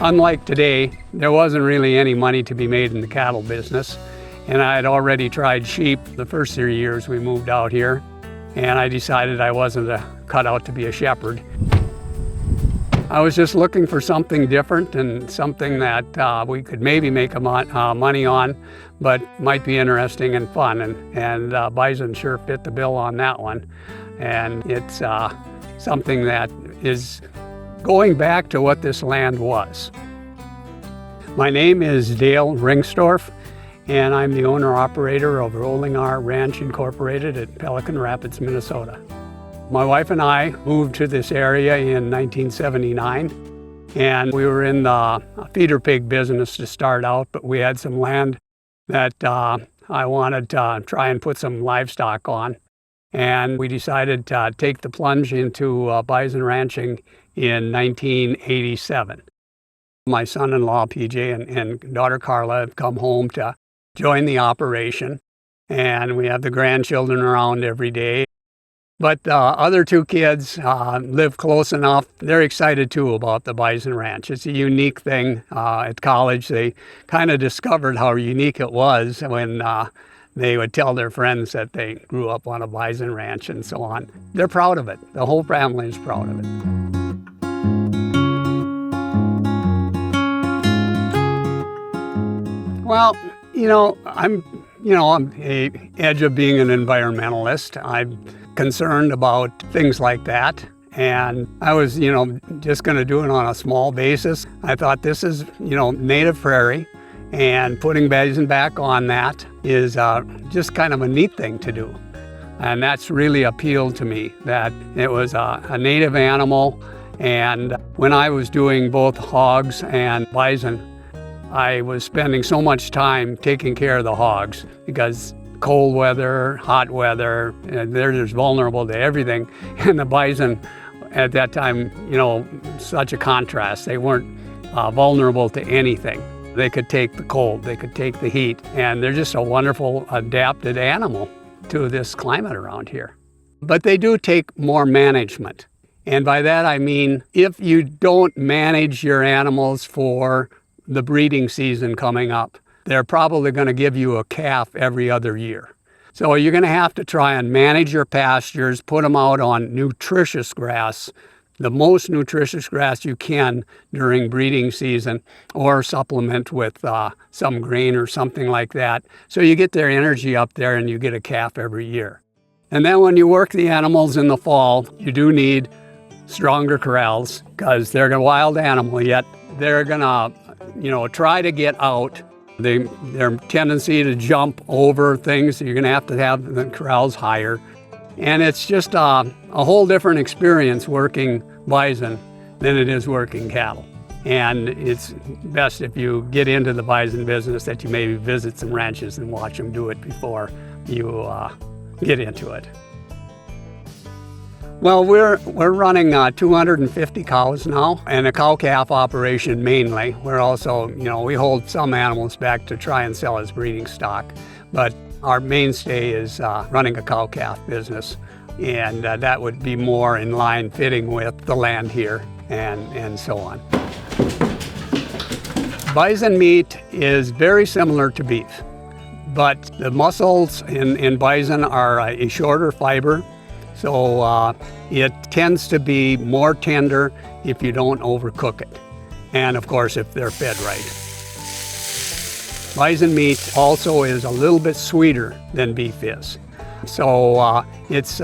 Unlike today, there wasn't really any money to be made in the cattle business. And I had already tried sheep the first 3 years we moved out here. And I decided I wasn't cut out to be a shepherd. I was just looking for something different and something that we could maybe make money on, but might be interesting and fun. And bison sure fit the bill on that one. And it's something that is going back to what this land was. My name is Dale Ringstorff, and I'm the owner-operator of Rolling R Ranch Incorporated at Pelican Rapids, Minnesota. My wife and I moved to this area in 1979, and we were in the feeder pig business to start out, but we had some land that I wanted to try and put some livestock on. And we decided to take the plunge into bison ranching in 1987. My son-in-law, PJ, and daughter Carla have come home to join the operation, and we have the grandchildren around every day. But the other two kids live close enough. They're excited too about the bison ranch. It's a unique thing. At college, they kind of discovered how unique it was when they would tell their friends that they grew up on a bison ranch and so on. They're proud of it. The whole family is proud of it. Well, I'm the edge of being an environmentalist. I'm concerned about things like that. And I was, just going to do it on a small basis. I thought this is, native prairie, and putting bison back on that is just kind of a neat thing to do. And that's really appealed to me, that it was a native animal. And when I was doing both hogs and bison, I was spending so much time taking care of the hogs because cold weather, hot weather, they're just vulnerable to everything. And the bison at that time, such a contrast. They weren't vulnerable to anything. They could take the cold, they could take the heat, and they're just a wonderful adapted animal to this climate around here. But they do take more management. And by that I mean, if you don't manage your animals for the breeding season coming up, they're probably going to give you a calf every other year. So you're going to have to try and manage your pastures, put them out on nutritious grass, the most nutritious grass you can during breeding season, or supplement with some grain or something like that. So you get their energy up there and you get a calf every year. And then when you work the animals in the fall, you do need stronger corrals because they're a wild animal, yet they're going to, try to get out. Their tendency to jump over things, so you're going to have the corrals higher. And it's just a whole different experience working bison than it is working cattle. And it's best if you get into the bison business that you maybe visit some ranches and watch them do it before you get into it. Well, we're running 250 cows now, and a cow-calf operation mainly. We're also, we hold some animals back to try and sell as breeding stock, but our mainstay is running a cow-calf business, and that would be more in line fitting with the land here and so on. Bison meat is very similar to beef, but the muscles in bison are a shorter fiber. So it tends to be more tender if you don't overcook it. And of course, if they're fed right. Bison meat also is a little bit sweeter than beef is. So it's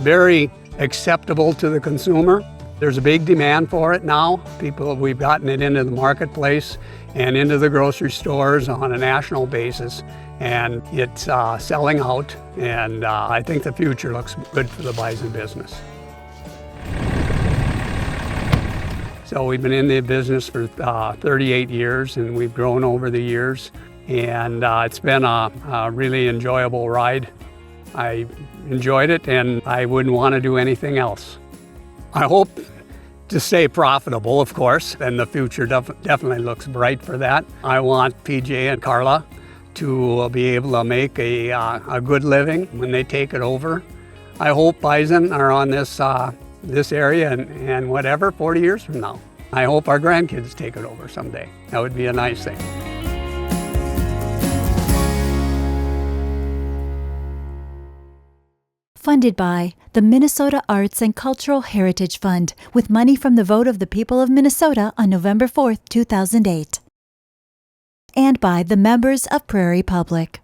very acceptable to the consumer. There's a big demand for it now. We've gotten it into the marketplace and into the grocery stores on a national basis. And it's selling out, and I think the future looks good for the bison business. So we've been in the business for 38 years, and we've grown over the years, and it's been a really enjoyable ride. I enjoyed it, and I wouldn't want to do anything else. I hope to stay profitable, of course, and the future definitely looks bright for that. I want PJ and Carla to be able to make a good living when they take it over. I hope bison are on this area and 40 years from now. I hope our grandkids take it over someday. That would be a nice thing. Funded by the Minnesota Arts and Cultural Heritage Fund, with money from the vote of the people of Minnesota on November 4, 2008. And by the members of Prairie Public.